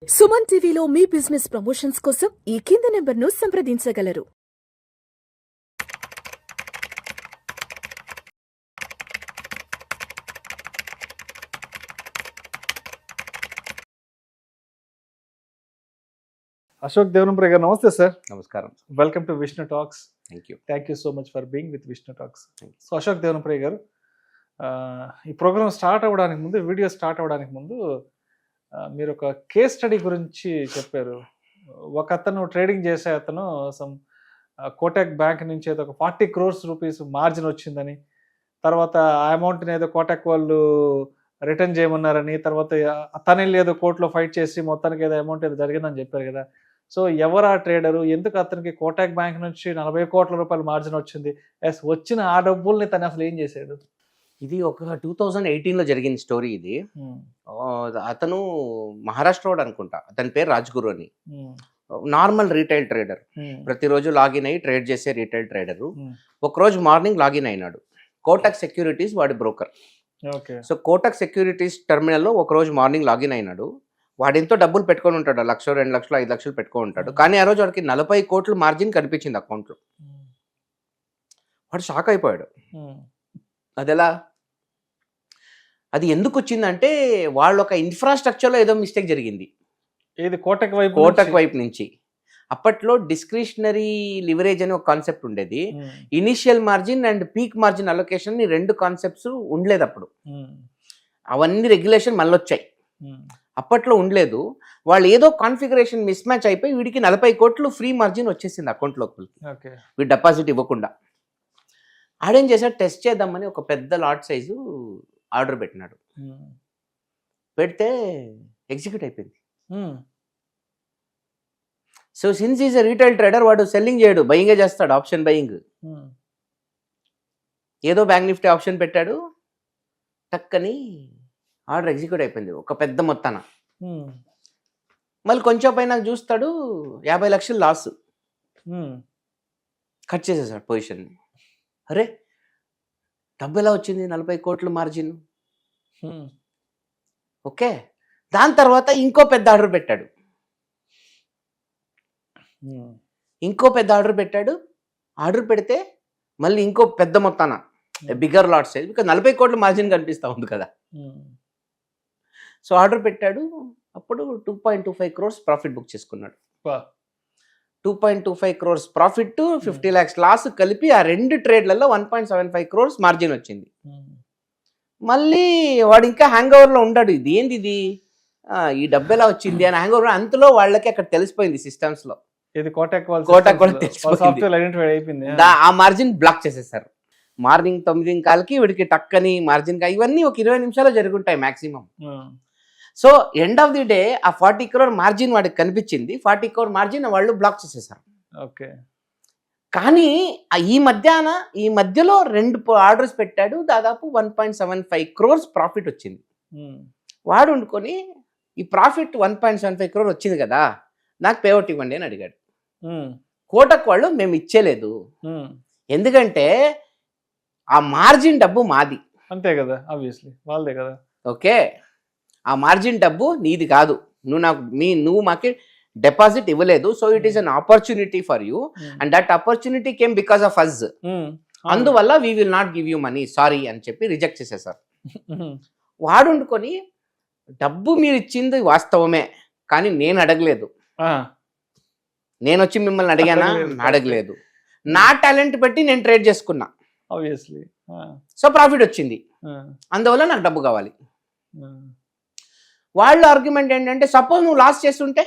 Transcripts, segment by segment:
సుమన్ టీవీలో మీ business promotions కోసం ఈ కింది నెంబర్ను సంప్రదించగలరు. అశోక్ దేవనంపల్లి గారు నమస్తే సార్. నమస్కారం. Welcome to Vishnu talks. Thank you so much for being with Vishnu talks. Thank you. So Ashok Devanampalli గారు, ఈ ప్రోగ్రామ్ స్టార్ట్ అవ్వడానికి ముందు, వీడియో స్టార్ట్ అవ్వడానికి ముందు మీరు ఒక కేస్ స్టడీ గురించి చెప్పారు. ఒక అతను ట్రేడింగ్ చేసే అతను సమ్ కోటక్ బ్యాంక్ నుంచి ఏదో ఒక 40 crores రూపీస్ మార్జిన్ వచ్చిందని, తర్వాత ఆ అమౌంట్ని ఏదో కోటక్ వాళ్ళు రిటర్న్ చేయమన్నారని, తర్వాత తనే ఏదో కోర్టులో ఫైట్ చేసి మొత్తానికి ఏదో అమౌంట్ ఏదో జరిగిందని చెప్పారు కదా. సో ఎవరు ఆ ట్రేడరు, ఎందుకు అతనికి కోటక్ బ్యాంక్ నుంచి 40 కోట్ల రూపాయల మార్జిన్ వచ్చింది, ఎస్ వచ్చిన ఆ డబ్బుల్ని తను అసలు ఏం చేశాడు? ఇది ఒక 2018లో జరిగిన స్టోరీ ఇది. అతను మహారాష్ట్ర వాడు అనుకుంటా. అతని పేరు రాజ్గురు అని. Normal retail trader. ప్రతిరోజు లాగిన్ అయ్యి ట్రేడ్ చేసే రీటైల్ ట్రేడరు. ఒకరోజు మార్నింగ్ లాగిన్ అయినాడు. కోటక్ సెక్యూరిటీస్ వాడి బ్రోకర్. సో కోటక్ సెక్యూరిటీస్ టెర్మినల్లో ఒకరోజు మార్నింగ్ లాగిన్ అయినాడు. వాడు ఎంతో డబ్బులు పెట్టుకొని ఉంటాడు, 1 లక్ష 2 లక్షలు 5 లక్షలు పెట్టుకొని ఉంటాడు. కానీ ఆ రోజు వాడికి 40 కోట్లు మార్జిన్ కనిపించింది అకౌంట్లో. వాడు షాక్ అయిపోయాడు. అదెలా, అది ఎందుకు వచ్చిందంటే వాళ్ళ ఒక ఇన్ఫ్రాస్ట్రక్చర్లో ఏదో మిస్టేక్ జరిగింది. ఏది కోటక్ వైపు నుంచి. అప్పట్లో డిస్క్రిషనరీ లివరేజ్ అని ఒక కాన్సెప్ట్ ఉండేది. Initial margin and peak margin allocation, ఈ 2 కాన్సెప్ట్స్ ఉండలేదు అప్పుడు. అవన్నీ రెగ్యులేషన్ మళ్ళీ వచ్చాయి, అప్పట్లో ఉండలేదు. వాళ్ళు ఏదో కాన్ఫిగరేషన్ మిస్ మ్యాచ్ అయిపోయి వీడికి 40 కోట్లు ఫ్రీ మార్జిన్ వచ్చేసింది అకౌంట్ లోపలికి, వీడు డిపాజిట్ ఇవ్వకుండా. ఆడేం చేశాడు, టెస్ట్ చేద్దామని ఒక పెద్ద లాట్ సైజు ఆర్డర్ పెట్టినాడు. పెడితే ఎగ్జిక్యూట్ అయిపోయింది. So since is a retail trader, వాడు సెల్లింగ్ చేయడు, బయింగే చేస్తాడు, ఆప్షన్ బయింగ్. ఏదో బ్యాంక్ నిఫ్టీ ఆప్షన్ పెట్టాడు, టక్కని ఆర్డర్ ఎగ్జిక్యూట్ అయిపోయింది ఒక పెద్ద మొత్తాన. మళ్ళీ కొంచెం పైన చూస్తాడు, 50 లక్షలు లాస్. కట్ చేసేసాడు పొజిషన్. అరే డబ్బు ఎలా వచ్చింది, 40 కోట్లు మార్జిన్. ఓకే, దాని తర్వాత ఇంకో పెద్ద ఆర్డర్ పెట్టాడు. ఆర్డర్ పెడితే మళ్ళీ ఇంకో పెద్ద మొత్తాన బిగ్గర్ లాట్ సైజ్, బికాజ్ 40 కోట్ల మార్జిన్ కనిపిస్తూ ఉంది కదా. సో ఆర్డర్ పెట్టాడు. అప్పుడు 2.25 crores ప్రాఫిట్ బుక్ చేసుకున్నాడు. 2.25 crores ప్రాఫిట్, 50 lakhs లాస్ కలిపి ఆ 2 ట్రేడ్లలో 1.75 crores మార్జిన్ వచ్చింది. మళ్ళీ వాడు ఇంకా హ్యాంగ్ ఓవర్లో ఉన్నాడు. ఇది ఏంది, ఇది ఈ డబ్బు ఎలా వచ్చింది అని హ్యాంగ్ ఓవర్. అంతలో వాళ్ళకి అక్కడ తెలిసిపోయింది సిస్టమ్స్లో, కోటక్ కూడా తెలిసిపోయింది. ఆ మార్జిన్ బ్లాక్ చేసేసారు. మార్నింగ్ 9 కాలకి వీడికి టక్కని మార్జిన్, ఇవన్నీ ఒక 20 నిమిషాలు జరుగుంటాయి maximum. So end of the day ఆ 40 crore మార్జిన్ వాడికి కనిపించింది. 40 crore మార్జిన్ వాళ్ళు బ్లాక్ చేసేసారు. ఓకే, కానీ ఈ మధ్యలో 2 ఆర్డర్స్ పెట్టాడు. దాదాపు 1.75 crores ప్రాఫిట్ వచ్చింది. వాడు వండుకొని ఈ ప్రాఫిట్ 1.75 crore వచ్చింది కదా, నాకు పేఅవుట్ ఇవ్వండి అని అడిగాడు. కోటక్ వాళ్ళు మేము ఇచ్చేలేదు, ఎందుకంటే ఆ మార్జిన్ డబ్బు మాది. అంతే కదా, ఆబ్వియస్లీ వాళ్ళదే కదా. ఓకే, ఆ మార్జిన్ డబ్బు నీది కాదు, నువ్వు మాకి డిపాజిట్ ఇవ్వలేదు. So it is an opportunity for you and that opportunity came because of us. అందువల్ల we will not give you money, sorry అని చెప్పి రిజెక్ట్ చేసేసారు. వాడు వండుకొని డబ్బు మీరు ఇచ్చింది వాస్తవమే, కానీ నేను అడగలేదు. నేను వచ్చి మిమ్మల్ని అడిగానా? అడగలేదు. నా టాలెంట్ బట్టి నేను ట్రేడ్ చేసుకున్నా, ఆబ్వియస్లీ. సో ప్రాఫిట్ వచ్చింది, అందువల్ల నాకు డబ్బు కావాలి. వాళ్ళ ఆర్గ్యుమెంట్ ఏంటంటే, సపోజ్ నువ్వు లాస్ చేస్తుంటే,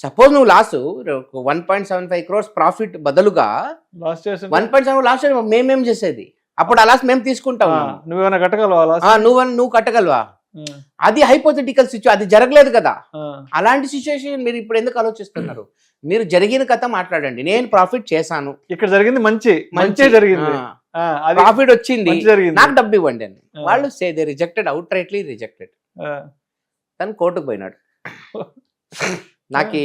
సపోజ్ నువ్వు లాస్ 1.75 crores ప్రాఫిట్ బదులుగా 1.7 లాస్ మేమేం చేసేది? అప్పుడు ఆ లాస్ మేము తీసుకుంటాం. నువ్వేమైనా కట్టగలవా? నువ్వు కట్టగలవా? అది హైపోథెటికల్ సిచ్యువేషన్, అది జరగలేదు కదా. అలాంటి సిచ్యువేషన్ మీరు ఇప్పుడు ఎందుకు ఆలోచిస్తున్నారు? మీరు జరిగిన కథ మాట్లాడండి. నేను ప్రాఫిట్ చేశాను, ఇక్కడ జరిగింది మంచి జరిగింది, ప్రాఫిట్ వచ్చింది, నాకు డబ్బు ఇవ్వండి అని. వాళ్ళు say they rejected, out rightly rejected. తను కోర్టుకు పోయినాడు, నాకు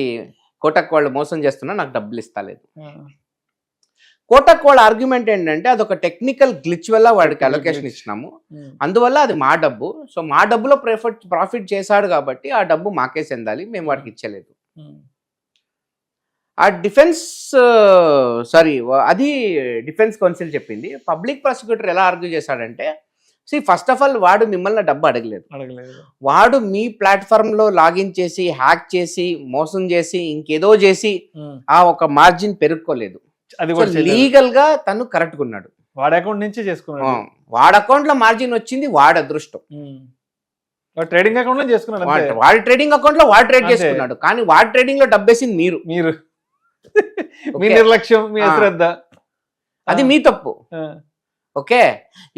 కోటక్ వాళ్ళు మోసం చేస్తున్నా, నాకు డబ్బులు ఇస్తలేదు. కోటక్ వాళ్ళ ఆర్గ్యుమెంట్ ఏంటంటే అదొక టెక్నికల్ గ్లిచ్ వల్ల వాడికి అలొకేషన్ ఇచ్చినాము, అందువల్ల అది మా డబ్బు, సో మా డబ్బులో ప్రాఫిట్ చేశాడు కాబట్టి ఆ డబ్బు మాకే చెందాలి, మేము వాడికి ఇచ్చలేదు. ఆ అది డిఫెన్స్ కౌన్సిల్ చెప్పింది. పబ్లిక్ ప్రాసిక్యూటర్ ఎలా ఆర్గ్యూ చేశాడంటే, ఫస్ట్ ఆఫ్ ఆల్ వాడు మిమ్మల్ని డబ్బు అడగలేదు, వాడు మీ ప్లాట్ఫామ్ లో లాగిన్ చేసి హ్యాక్ చేసి మోసం చేసి ఇంకేదో చేసి ఆ ఒక మార్జిన్ పెరుక్కోలేదు, లీగల్ గా తను కరెక్ట్ ఉన్నాడు, వాడి అకౌంట్ నుంచి చేసుకున్నాడు, వాడి అకౌంట్ లో మార్జిన్ వచ్చింది వాడి అదృష్టం, ట్రేడింగ్ అకౌంట్ లో చేసుకున్నాడు, వాడి ట్రేడింగ్ అకౌంట్ లో వాడు ట్రేడ్ చేసుకున్నాడు, కానీ వాడి ట్రేడింగ్ లో డబ్బేసింది మీరు మీ నిర్లక్ష్యం, మీ అశ్రద్ధ, అది మీ తప్పు. ఓకే,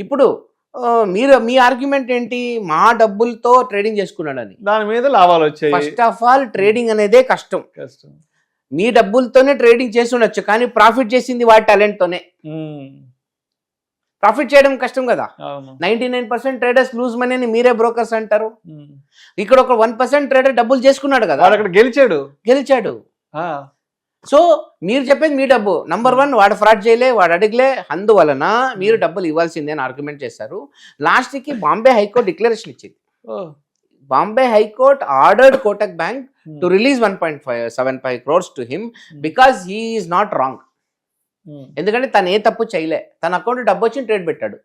ఇప్పుడు మీ ఆర్గ్యుమెంట్ ఏంటి, మా డబ్బులతో ట్రేడింగ్ చేసుకున్నాడని, దాని మీద లాభాలు వచ్చాయి. ఫస్ట్ ఆఫ్ ఆల్ ట్రేడింగ్ అనేదే కష్టం, మీ డబ్బులతోనే ట్రేడింగ్ చేసి ఉండొచ్చు, కానీ ప్రాఫిట్ చేసింది వాడి టాలెంట్ తోనే. ప్రాఫిట్ చేయడం కష్టం కదా. 99% ట్రేడర్స్ లూజ్ మనీ అని మీరే బ్రోకర్స్ అంటారు. ఇక్కడ ఒక 1% ట్రేడర్ డబ్బులు చేసుకున్నాడు కదా, అక్కడ గెలిచాడు. సో మీరు చెప్పేది మీ డబ్బు, నంబర్ 1 వాడు ఫ్రాడ్ చేయలే, వాడు అడిగలే, అందువలన మీరు డబ్బులు ఇవ్వాల్సిందే అని ఆర్గ్యుమెంట్ చేశారు. లాస్ట్ కి బాంబే హైకోర్టు డిక్లరేషన్ ఇచ్చింది. Bombay high court ordered Kotak bank to release 1.75 crores to him because he is not wrong. ఎందుకంటే తను ఏ తప్పు చేయలే, తన అకౌంట్ డబ్బు వచ్చి ట్రేడ్ పెట్టాడు,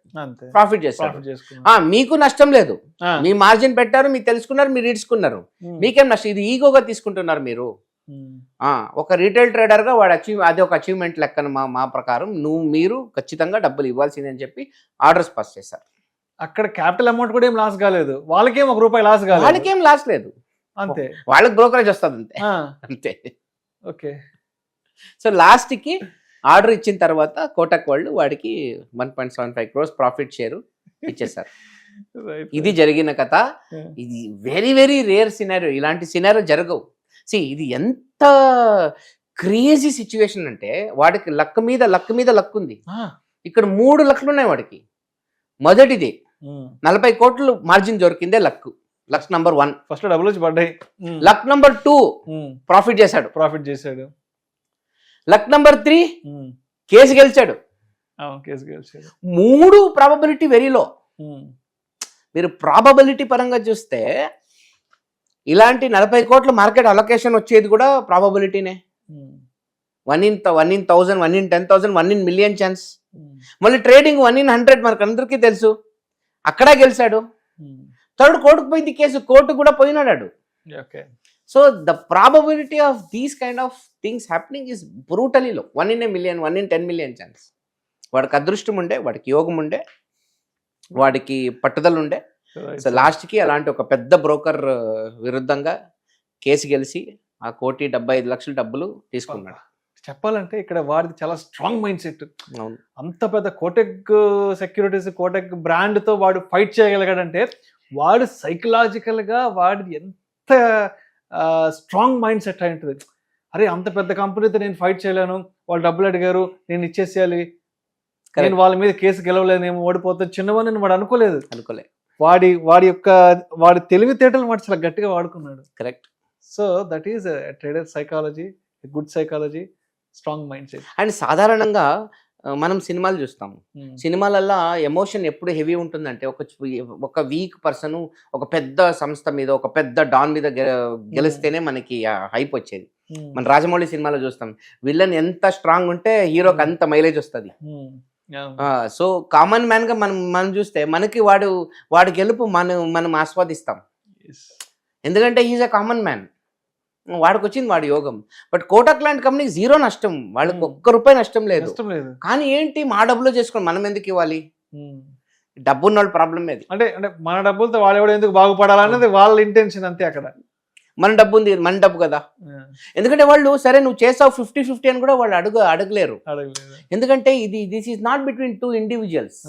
ప్రాఫిట్ చేశాడు. మీకు నష్టం లేదు, మీ మార్జిన్ పెట్టారు, మీరు తెలుసుకున్నారు, మీరు ఈడ్చుకున్నారు, మీకేం నష్టం, ఇది ఈగోగా తీసుకుంటున్నారు మీరు. ఒక రీటైల్ ట్రేడర్ గా వాడు అది ఒక అచీవ్మెంట్ లెక్కన మా ప్రకారం మీరు ఖచ్చితంగా డబ్బులు ఇవ్వాల్సిందే అని చెప్పి ఆర్డర్స్ పాస్ చేశారు. అక్కడ క్యాపిటల్ అమౌంట్ కూడా ఏం లాస్ కాలేదు, వాళ్ళకేం ₹1 లాస్ కాలేదు, వాళ్ళకేం లాస్ లేదు, అంతే, వాళ్ళకి బ్రోకరేజ్ వస్తుంది అంతే అంతే. ఓకే, సో లాస్ట్ కి ఆర్డర్ ఇచ్చిన తర్వాత కోటక్ వాళ్ళు వాడికి 1.75 crores ప్రాఫిట్ షేర్ ఇచ్చేసారు. ఇది జరిగిన కథ. ఇది వెరీ వెరీ రేర్ సినారియో, ఇలాంటి సినారియో జరగవు. ఇది ఎంత క్రేజీ సిచ్యువేషన్ అంటే, వాడికి లక్ మీద లక్ ఉంది. ఇక్కడ 3 లక్లు ఉన్నాయి వాడికి. మొదటిది 40 కోట్లు మార్జిన్ దొరికిందే లక్ నంబర్ 1, ఫస్ట్ డబ్బులు వచ్చి పడ్డాయి. లక్ నంబర్ 2 ప్రాఫిట్ చేశాడు. లక్ నంబర్ 3 కేసు గెలిచాడు. 3 ప్రాబబిలిటీ వెరీ లో. మీరు ప్రాబబిలిటీ పరంగా చూస్తే ఇలాంటి 40 కోట్ల మార్కెట్ అలొకేషన్ వచ్చేది కూడా ప్రాబబిలిటీనే. 1 in 1000, 1 in 10,000, 1 in million chance. మళ్ళీ ట్రేడింగ్ 1 in 100 మనకు అందరికీ తెలుసు, అక్కడ గెలిచాడు. థర్డ్ కోర్టుకు పోయింది కేసు, కోర్టు కూడా పోయినాడు. So the probability of these kind of things happening is brutally లో. 1 in a million, 1 in 10 million chance. వాడికి అదృష్టం ఉండే, వాడికి యోగం ఉండే, వాడికి పట్టుదల ఉండే. సో లాస్ట్ కి అలాంటి ఒక పెద్ద బ్రోకర్ విరుద్ధంగా కేసు గెలిచి ఆ 1,75,00,000 డబ్బులు తీసుకున్నాడు. చెప్పాలంటే ఇక్కడ వాడిది చాలా స్ట్రాంగ్ మైండ్ సెట్. అంత పెద్ద కోటక్ సెక్యూరిటీస్, కోటక్ బ్రాండ్ తో వాడు ఫైట్ చేయగలిగాడంటే వాడు సైకలాజికల్ గా వాడిది ఎంత స్ట్రాంగ్ మైండ్ సెట్ అయి ఉంటుంది. అరే అంత పెద్ద కంపెనీతో నేను ఫైట్ చేయలేను, వాళ్ళు డబ్బులు అడిగారు, నేను ఇచ్చేసేయాలి, నేను వాళ్ళ మీద కేసు గెలవలేనేమో, ఓడిపోతాను చిన్నవని వాడు అనుకోలేదు. వాడి తెలివితేటలు వాడు చాలా గట్టిగా వాడుకున్నాడు. Correct. So that is trader psychology, good psychology, strong mind set. And సాధారణంగా మనం సినిమాలు చూస్తాము, సినిమాలల్లో ఎమోషన్ ఎప్పుడు హెవీ ఉంటుందంటే ఒక వీక్ పర్సన్ ఒక పెద్ద సంస్థ మీద, ఒక పెద్ద డాన్ మీద గెలిస్తేనే మనకి హైప్ వచ్చేది. మన రాజమౌళి సినిమాలో చూస్తాం, విలన్ ఎంత స్ట్రాంగ్ ఉంటే హీరోకి అంత మైలేజ్ వస్తుంది. సో కామన్ మ్యాన్ గా మనం చూస్తే మనకి వాడి గెలుపు మనం ఆస్వాదిస్తాం, ఎందుకంటే హీజ్ అ కామన్ మ్యాన్, వాడికి వచ్చింది వాడి యోగం. బట్ కోటక్ లాంటి కంపెనీకి 0 నష్టం, వాళ్ళకి ₹1 నష్టం లేదు. కానీ ఏంటి, మా డబ్బులో చేసుకుని మనం ఎందుకు ఇవ్వాలి? డబ్బు ఉన్న వాళ్ళ ప్రాబ్లం ఏది అంటే మన డబ్బులతో వాళ్ళు ఎందుకు బాగుపడాలన్నది వాళ్ళ ఇంటెన్షన్ అంతే. అక్కడ మన డబ్బు ఉంది, మన డబ్బు కదా. ఎందుకంటే వాళ్ళు సరే నువ్వు చేసావు 50-50 అని కూడా వాళ్ళు అడగలేరు. ఎందుకంటే this is not between 2 individuals.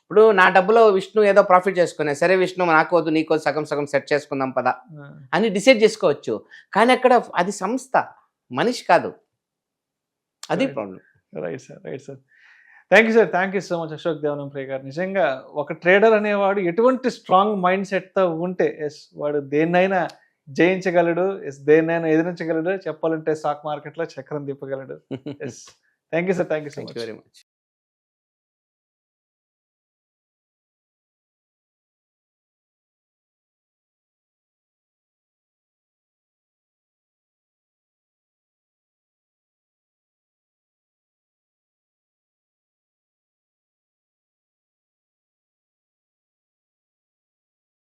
ఇప్పుడు నా డబ్బులో విష్ణు ఏదో ప్రాఫిట్ చేసుకున్నా, సరే విష్ణు నాకు వద్దు, నీకు సగం సెట్ చేసుకుందాం పదా అని డిసైడ్ చేసుకోవచ్చు. కానీ అక్కడ అది సంస్థ, మనిషి కాదు. అది problem. Right sir. Thank you so much Ashok Devanampriya గారు. నిజంగా ఒక ట్రేడర్ అనేవాడు ఎటువంటి స్ట్రాంగ్ మైండ్ సెట్తో ఉంటే వాడు దేన్నైనా జయించగలడు, దేన్నైనా ఎదిరించగలడు, చెప్పాలంటే స్టాక్ మార్కెట్లో చక్రం తిప్పగలడు. Thank you sir, thank you so thank much. You very much.